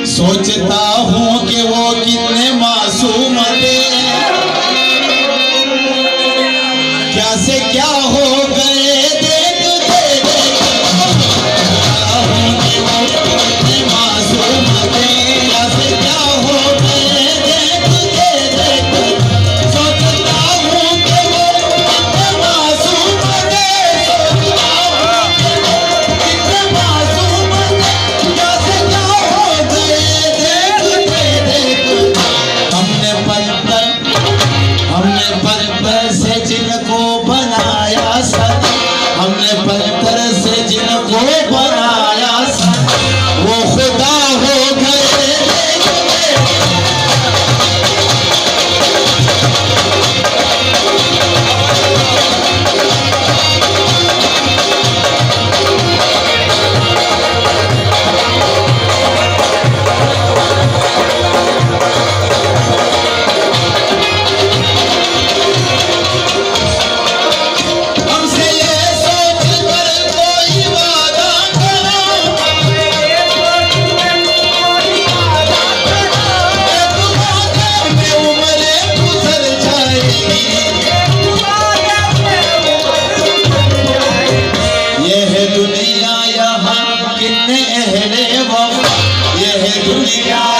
सोचता हूँ कि वो कितने मासूम थे, क्या से क्या हो गए देखते देखता हूँ कि वो कितने मासूम थे, क्या से क्या हो गए देखते देखते। सोचता हूँ कि वो कितने मासूम थे, सोचता हूँ कि वो कितने मासूम थे, क्या से क्या हो गए देखते देखते। हमने पत्थर से जिनको बनाया सर, हमने पत्थर से जिनको बनाया सर, वो खुदा हो गए। दुनिया